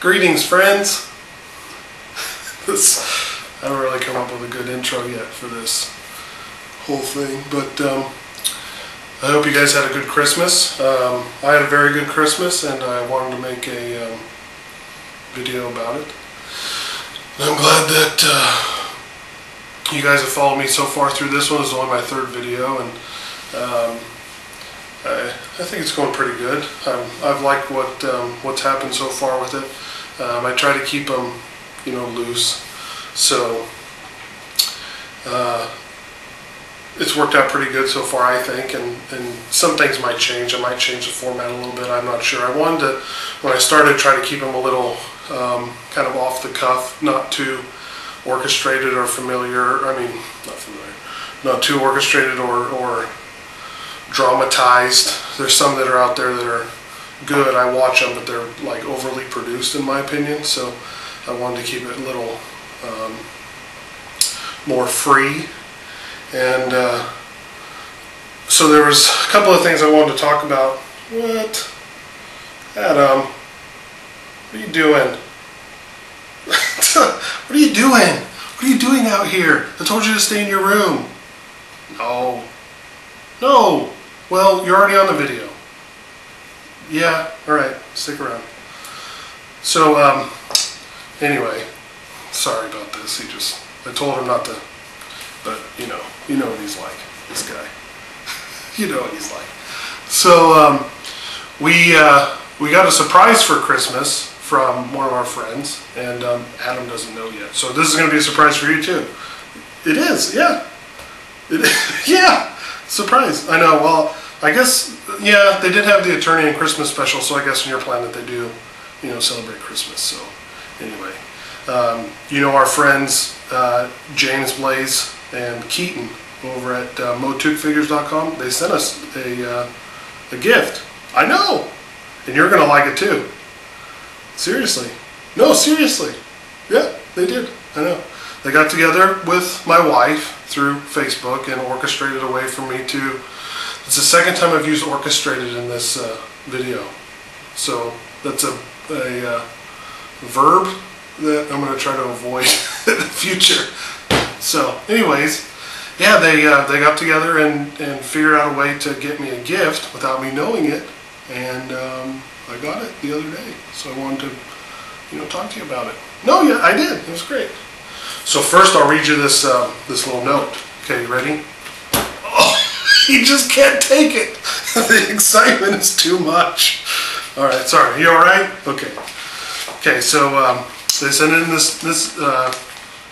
Greetings, friends. I haven't really come up with a good intro yet for this whole thing, but I hope you guys had a good Christmas. I had a very good Christmas, and I wanted to make a video about it. And I'm glad that you guys have followed me so far through this one. This is only my third video, and I think it's going pretty good. I've liked what's happened so far with it. I try to keep them, loose. So it's worked out pretty good so far, I think. And some things might change. I might change the format a little bit. I'm not sure. I wanted to, when I started, try to keep them a little kind of off the cuff, not too orchestrated or familiar. I mean, not familiar. Not too orchestrated or dramatized. There's some that are out there that are good. I watch them, but they're like overly produced in my opinion. So I wanted to keep it a little more free. And so there was a couple of things I wanted to talk about. What? Adam, what are you doing? What are you doing? What are you doing out here? I told you to stay in your room. No. No. Well, you're already on the video. Yeah, alright, stick around. So, anyway, sorry about this. I told him not to, but you know what he's like, this guy. You know what he's like. So, we got a surprise for Christmas from one of our friends, and Adam doesn't know yet. So this is going to be a surprise for you too. It is, yeah. It is, yeah, surprise. I know, well, I guess, yeah, they did have the Attorney and Christmas special, so I guess in your plan that they do, celebrate Christmas. So, anyway, our friends James, Blaze, and Keaton over at MOTUfigures.com, they sent us a gift. I know, and you're gonna like it too. Seriously, no, seriously, yeah, they did. I know. They got together with my wife through Facebook and orchestrated a way for me to. It's the second time I've used orchestrated in this video. So that's a verb that I'm going to try to avoid in the future. So anyways, yeah, they got together and figured out a way to get me a gift without me knowing it. And I got it the other day. So I wanted to, talk to you about it. No, yeah, I did. It was great. So first I'll read you this little note. Okay, you ready? You just can't take it. The excitement is too much. All right, sorry. You all right? Okay. Okay. So they sent in this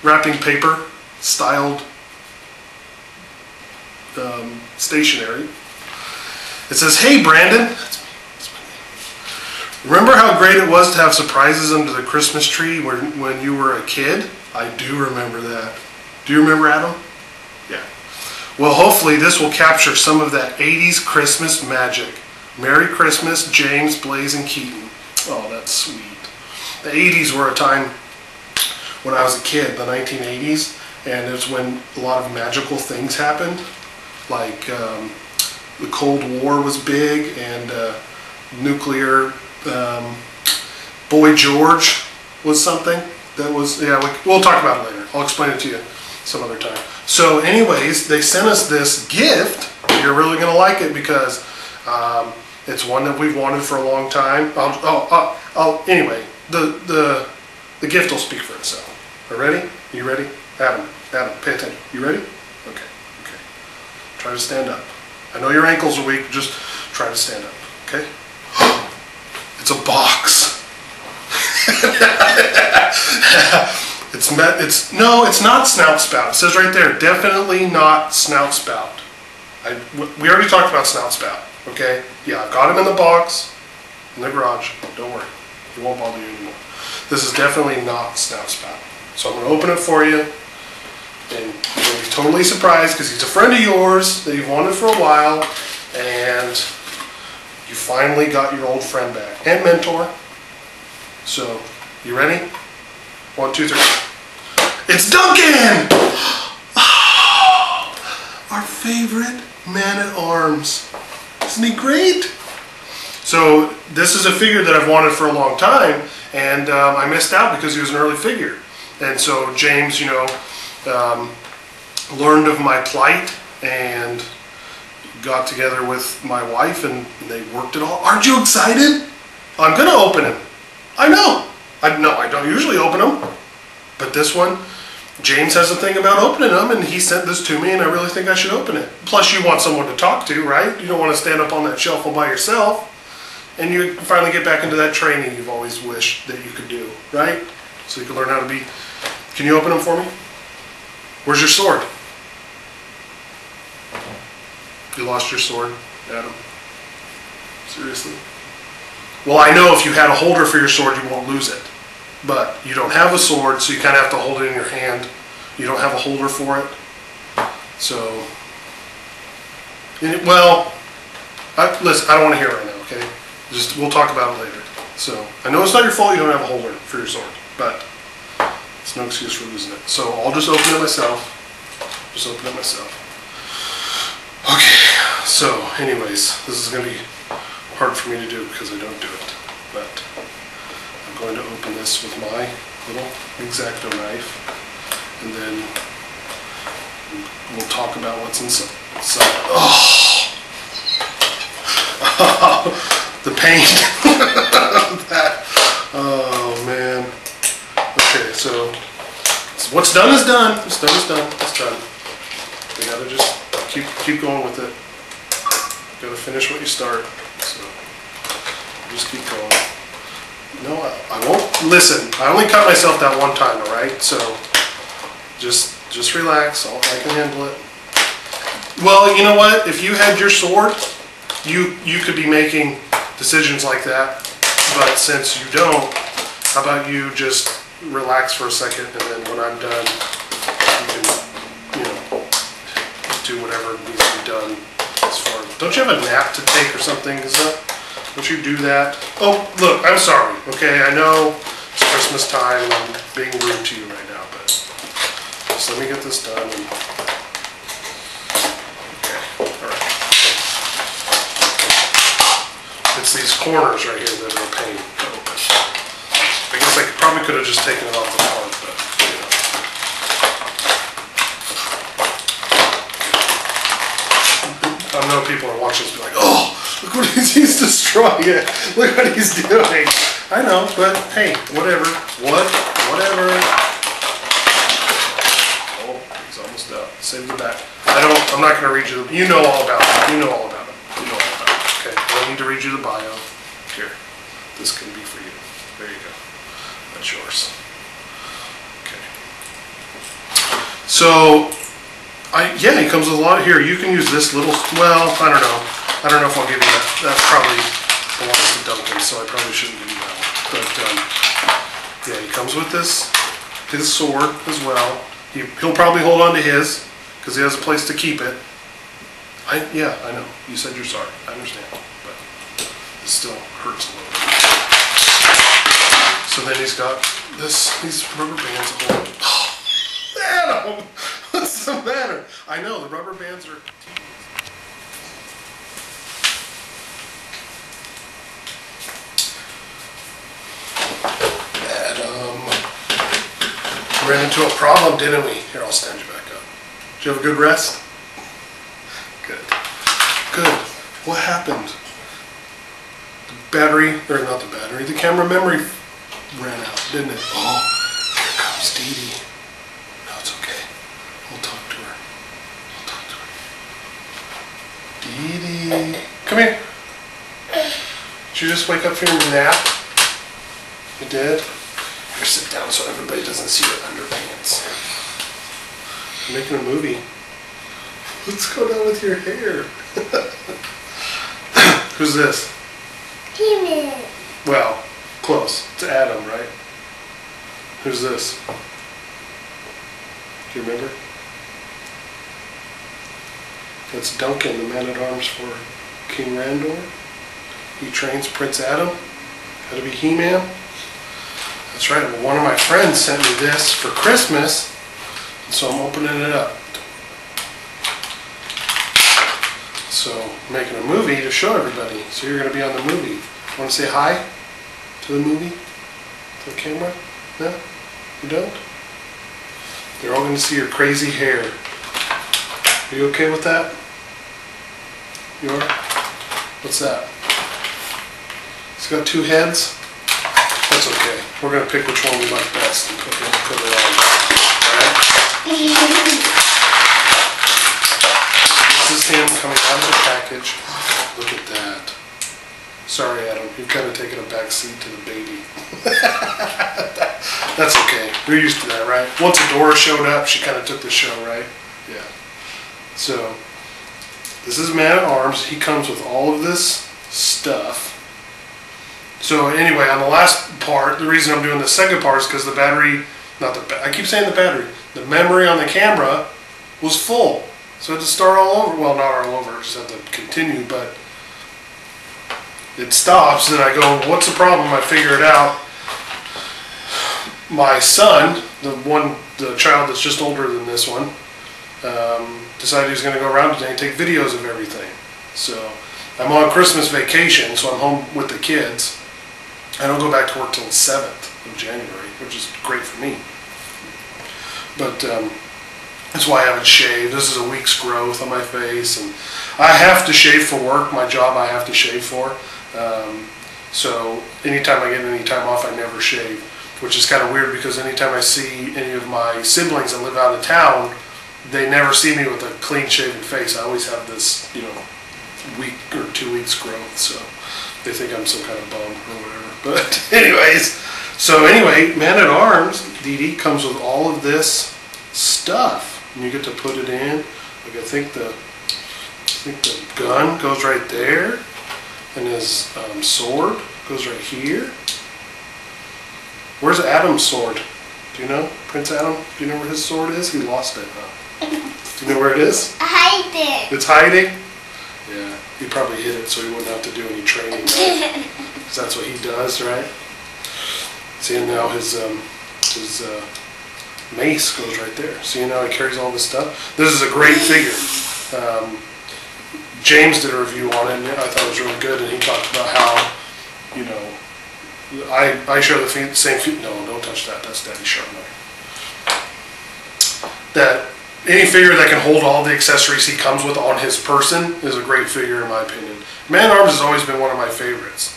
wrapping paper styled stationery. It says, "Hey, Brandon. Remember how great it was to have surprises under the Christmas tree when you were a kid?" I do remember that. Do you remember, Adam? Yeah. Well, hopefully this will capture some of that 80s Christmas magic. Merry Christmas, James, Blaze, and Keaton. Oh, that's sweet. The 80s were a time when I was a kid, the 1980s, and it's when a lot of magical things happened. Like the Cold War was big, and nuclear Boy George was something. That was, yeah, we'll talk about it later. I'll explain it to you some other time. So anyways, they sent us this gift. You're really going to like it because it's one that we've wanted for a long time. Anyway, the gift will speak for itself. Are you ready? Are you ready? Adam, pay attention. You ready? Okay. Try to stand up. I know your ankles are weak. Just try to stand up. Okay? It's a box. It's not snout spout. It says right there, definitely not snout spout. We already talked about snout spout, okay? Yeah, I've got him in the box, in the garage. Don't worry, he won't bother you anymore. This is definitely not snout spout. So I'm going to open it for you, and you're going to be totally surprised because he's a friend of yours that you've wanted for a while, and you finally got your old friend back and mentor. So, you ready? 1, 2, 3. It's Duncan! Oh, our favorite man-at-arms. Isn't he great? So, this is a figure that I've wanted for a long time, And I missed out because he was an early figure. And so James, learned of my plight and got together with my wife and they worked it all. Aren't you excited? I'm going to open him. I know. I don't usually open them. But this one, James has a thing about opening them, and he sent this to me, and I really think I should open it. Plus, you want someone to talk to, right? You don't want to stand up on that shelf all by yourself. And you finally get back into that training you've always wished that you could do, right? So you can learn how to be... Can you open them for me? Where's your sword? You lost your sword, Adam? Seriously? Well, I know if you had a holder for your sword, you won't lose it. But you don't have a sword, so you kind of have to hold it in your hand. You don't have a holder for it. So, listen, I don't want to hear it right now, okay? We'll talk about it later. So, I know it's not your fault you don't have a holder for your sword, but it's no excuse for losing it. So, I'll just open it myself. Okay, so, anyways, this is going to be hard for me to do because I don't do it, but I'm going to open this with my little X-Acto knife, and then we'll talk about what's inside. The pain. Oh man. Okay, so what's done is done. What's done is done. It's done. We gotta just keep going with it. Gotta finish what you start. So just keep going. No, I won't. Listen, I only cut myself that one time, all right? So just relax. I can handle it. Well, you know what? If you had your sword, you could be making decisions like that. But since you don't, how about you just relax for a second, and then when I'm done, you can, do whatever needs to be done as far as... Don't you have a nap to take or something? Don't you do that? Oh, look, I'm sorry, okay? I know it's Christmas time and I'm being rude to you right now, but just let me get this done. Okay, alright. It's these corners right here that are a pain to open. I guess I probably could have just taken it off the part, but, I know people are watching this and be like, oh! Look what he's destroying it. Look what he's doing. I know, but hey, whatever. Whatever. Oh, he's almost out. Save the back. I'm not gonna read you you know all about it. You know all about it. Okay. I don't need to read you the bio. Here. This can be for you. There you go. That's yours. Okay. So yeah, he comes with a lot here. You can use this little, well, I don't know. I don't know if I'll give you that. That probably belongs to Duncan, so I probably shouldn't give you that one. But yeah, he comes with his sword as well. He'll probably hold on to his because he has a place to keep it. Yeah, I know. You said you're sorry. I understand, but it still hurts a little bit. So then he's got these rubber bands to hold. Oh, Adam, what's the matter? I know the rubber bands are. Ran into a problem, didn't we? Here, I'll stand you back up. Did you have a good rest? Good. Good. What happened? The battery, or not the battery, the camera memory ran out, didn't it? Oh, here comes Dee Dee. No, it's okay. We'll talk to her. Dee Dee. Come here. Did you just wake up from your nap? You did? Here, sit down so everybody doesn't see your underpants. I'm making a movie. What's going on with your hair? Who's this? Human. Well, close. It's Adam, right? Who's this? Do you remember? That's Duncan, the man-at-arms for King Randor. He trains Prince Adam how to be He-Man. That's right. Well, one of my friends sent me this for Christmas, and so I'm opening it up. So, I'm making a movie to show everybody. So you're going to be on the movie. Want to say hi to the movie? the camera? No? You don't? They're all going to see your crazy hair. Are you okay with that? You are? What's that? It's got two heads? That's okay. We're going to pick which one we like best and put it on. Alright? This is him coming out of the package. Look at that. Sorry, Adam. You've kind of taken a back seat to the baby. That's okay. We're used to that, right? Once Adora showed up, she kind of took the show, right? Yeah. So, this is Man at Arms. He comes with all of this stuff. So anyway, on the last part, the reason I'm doing the second part is because the battery, I keep saying the battery, the memory on the camera was full. So I had to start all over. Well, not all over, I just have to continue, but it stops, and I go, what's the problem? I figure it out. My son, the child that's just older than this one, decided he was going to go around today and take videos of everything. So I'm on Christmas vacation, so I'm home with the kids. I don't go back to work till the 7th of January, which is great for me. But that's why I haven't shaved. This is a week's growth on my face, and I have to shave for work. My job I have to shave for. So anytime I get any time off, I never shave, which is kind of weird because anytime I see any of my siblings that live out of town, they never see me with a clean shaven face. I always have this, week or 2 weeks growth, so they think I'm some kind of bum or whatever. But anyways, Man at Arms, Dee Dee, comes with all of this stuff, and you get to put it in. Like I think the gun goes right there, and his sword goes right here. Where's Adam's sword? Do you know, Prince Adam? Do you know where his sword is? He lost it, huh? Do you know where it is? Hiding. It's hiding? Yeah, he probably hid it so he wouldn't have to do any training, right? Because that's what he does, right? See, and now his mace goes right there. See, now he carries all this stuff. This is a great figure. James did a review on it, and I thought it was really good, and he talked about how, I share the same feeling. No, don't touch that. That's Daddy's sharp knife. That any figure that can hold all the accessories he comes with on his person is a great figure, in my opinion. Man at Arms has always been one of my favorites.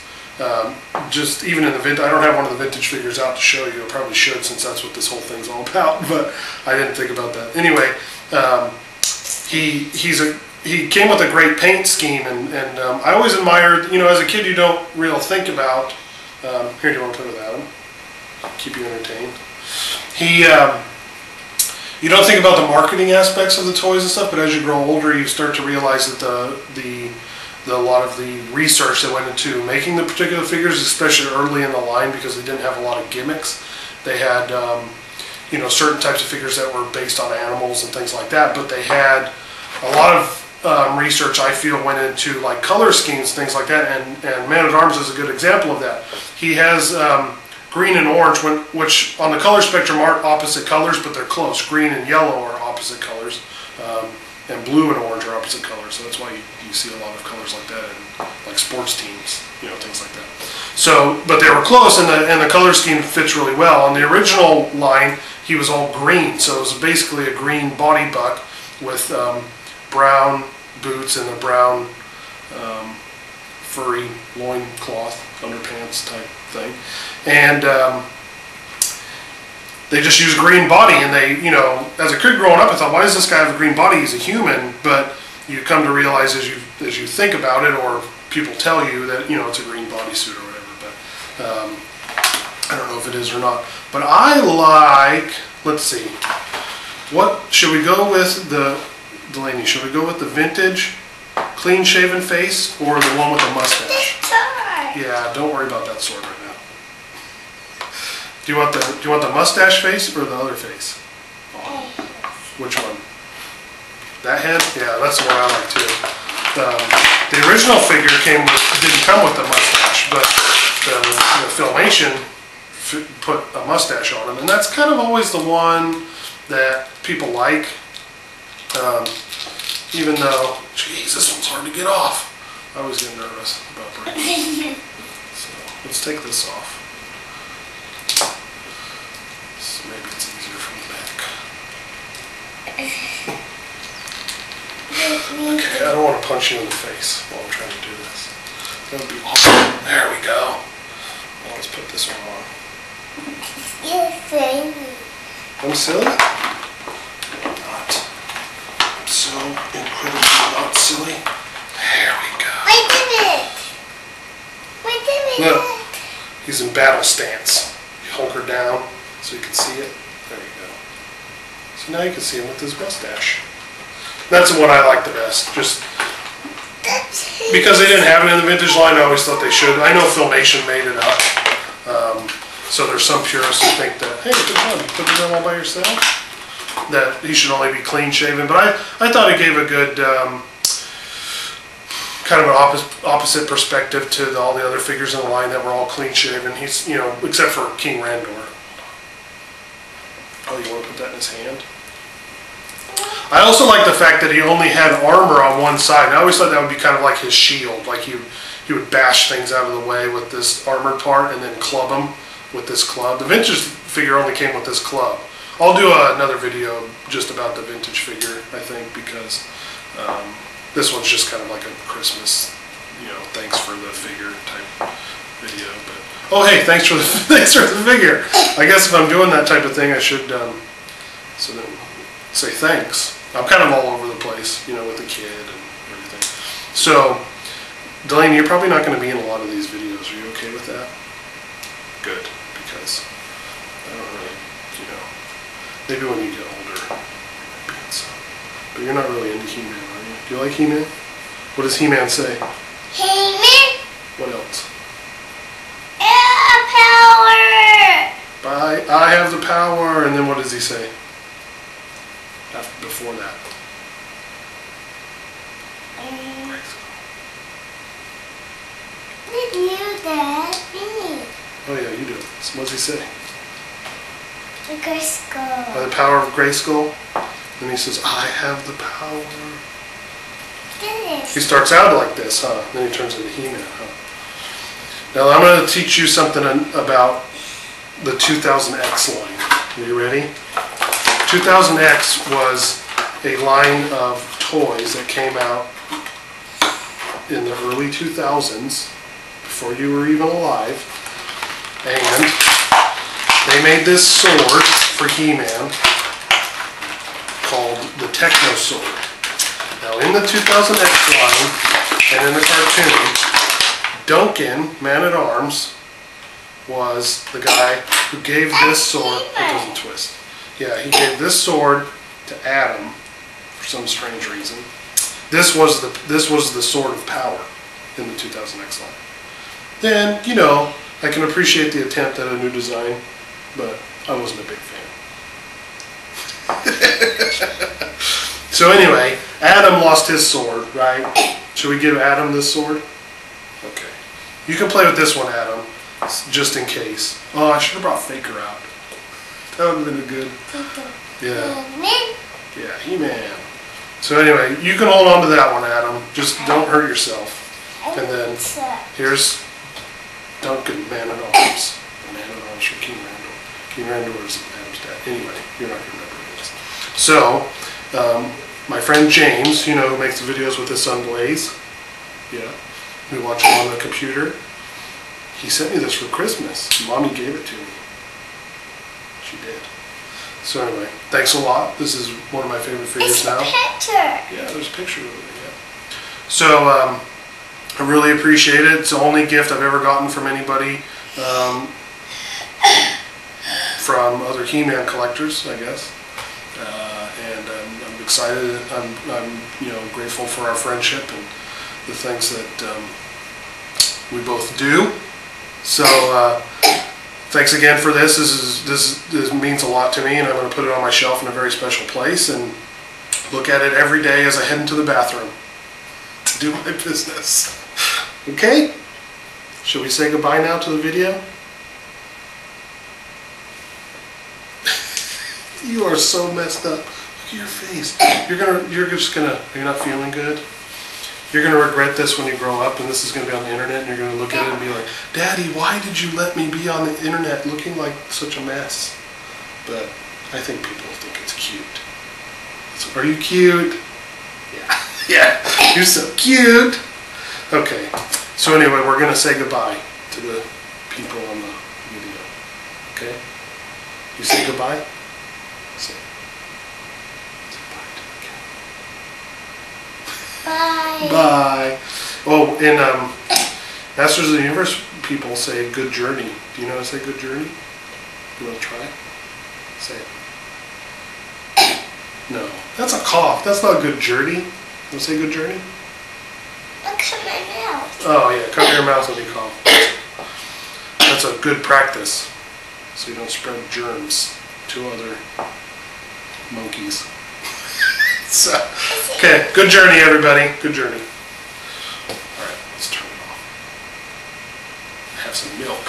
Just even in the vintage, I don't have one of the vintage figures out to show you. I probably should, since that's what this whole thing's all about, but I didn't think about that. Anyway, he came with a great paint scheme, and I always admired, as a kid you don't really think about, here, do you want to put it with Adam? Keep you entertained. You don't think about the marketing aspects of the toys and stuff, but as you grow older, you start to realize that a lot of the research that went into making the particular figures, especially early in the line, because they didn't have a lot of gimmicks. They had, certain types of figures that were based on animals and things like that, but they had a lot of research, I feel, went into like color schemes, things like that, and Man at Arms is a good example of that. He has green and orange, which on the color spectrum aren't opposite colors, but they're close. Green and yellow are opposite colors, and blue and orange are opposite colors. So that's why you see a lot of colors like that in like sports teams, things like that. So, but they were close, and the color scheme fits really well. On the original line, he was all green, so it was basically a green body buck with brown boots and a brown furry loincloth, underpants type thing. And they just use green body, and they, as a kid growing up, I thought, why does this guy have a green body? He's a human. But you come to realize as you think about it, or people tell you that, it's a green bodysuit or whatever. But I don't know if it is or not. But I like, let's see, what should we go with? Delaney, should we go with the vintage clean shaven face or the one with the mustache? Yeah, don't worry about that sword right now. Do you want the mustache face or the other face? Oh, which one? That head? Yeah, that's the one I like too. The original figure didn't come with the mustache, but the Filmation put a mustache on him, and that's kind of always the one that people like. Even though, geez, this one's hard to get off. I always get nervous about breaking. So let's take this off. Okay, I don't want to punch you in the face while I'm trying to do this. That would be awesome. There we go. Now let's put this one on. You're silly. I'm silly? I'm not. I'm so incredibly not silly. There we go. Wait a minute. Wait a minute. Look, he's in battle stance. You hunker down so you can see it. There you go. So now you can see him with his mustache. That's what I like the best. Just because they didn't have it in the vintage line, I always thought they should. I know Filmation made it up. So there's some purists who think that, hey, good job, you put it on all by yourself? That he should only be clean shaven. But I thought it gave a good kind of an opposite perspective to all the other figures in the line that were all clean shaven. He's, you know, except for King Randor. Oh, you want to put that in his hand? I also like the fact that he only had armor on one side. And I always thought that would be kind of like his shield. Like he would bash things out of the way with this armored part and then club them with this club. The vintage figure only came with this club. I'll do another video just about the vintage figure, I think, because this one's just kind of like a Christmas, you know, thanks for the figure type video. But oh, hey, thanks for the figure. I guess if I'm doing that type of thing, I should so then say thanks. I'm kind of all over the place, you know, with the kid and everything. So, Delaney, you're probably not going to be in a lot of these videos. Are you okay with that? Good, because I don't really, you know, maybe when you get older, maybe it's, but you're not really into He-Man, are you? Do you like He-Man? What does He-Man say? He-Man. What else? Power. I have the power, and then what does he say? Before that. Did you, Dad? Me. Oh yeah, you do. So what does he say? The Grayskull. By the power of Grayskull. Then he says, I have the power. Finish. He starts out like this, huh? Then he turns into He-Man, huh? Now I'm going to teach you something about the 2000X line. Are you ready? 2000X was a line of toys that came out in the early 2000s, before you were even alive, and they made this sword for He-Man called the Techno Sword. Now in the 2000X line and in the cartoon, Duncan, Man-at-Arms, was the guy who gave this sword, it doesn't twist. Yeah, he gave this sword to Adam for some strange reason. This was the sword of power in the 2000X line. Then, you know, I can appreciate the attempt at a new design, but I wasn't a big fan. So anyway, Adam lost his sword, right? Should we give Adam this sword? Okay. You can play with this one, Adam, just in case. Oh, I should have brought Faker out. That would have been a good. Yeah. Yeah, He-Man. So anyway, you can hold on to that one, Adam. Just don't hurt yourself. And then here's Duncan, Man-at-Arms. Man-at-Arms from King Randor. King Randor is Adam's dad. Anyway, you're not going to remember who it is. So, my friend James, you know, who makes the videos with his son Blaze. Yeah. We watch him on the computer. He sent me this for Christmas. Mommy gave it to me. She did. So anyway, thanks a lot. This is one of my favorite figures now. It's a picture. Yeah, there's a picture of it. Yeah. So I really appreciate it. It's the only gift I've ever gotten from anybody, from other He-Man collectors, I guess. And I'm excited. I'm you know, grateful for our friendship and the things that we both do. So thanks again for this. This means a lot to me, and I'm going to put it on my shelf in a very special place and look at it every day as I head into the bathroom to do my business. Okay? Shall we say goodbye now to the video? You are so messed up. Look at your face. You're not feeling good? You're going to regret this when you grow up, and this is going to be on the internet, and you're going to look at it and be like, Daddy, why did you let me be on the internet looking like such a mess? But I think people think it's cute. So, are you cute? Yeah. Yeah, you're so cute. Okay, so anyway, we're going to say goodbye to the people on the video. Okay? You say goodbye? Say bye to the camera. Bye. Bye. Oh, and Masters of the Universe people say good journey. Do you know how to say good journey? You want to try? Say it. No, that's a cough. That's not a good journey. You want to say good journey? Look at my mouth. Oh yeah, cover your mouth when you cough. That's a good practice, so you don't spread germs to other monkeys. So, okay, good journey, everybody. Good journey. All right, let's turn it off. Have some milk.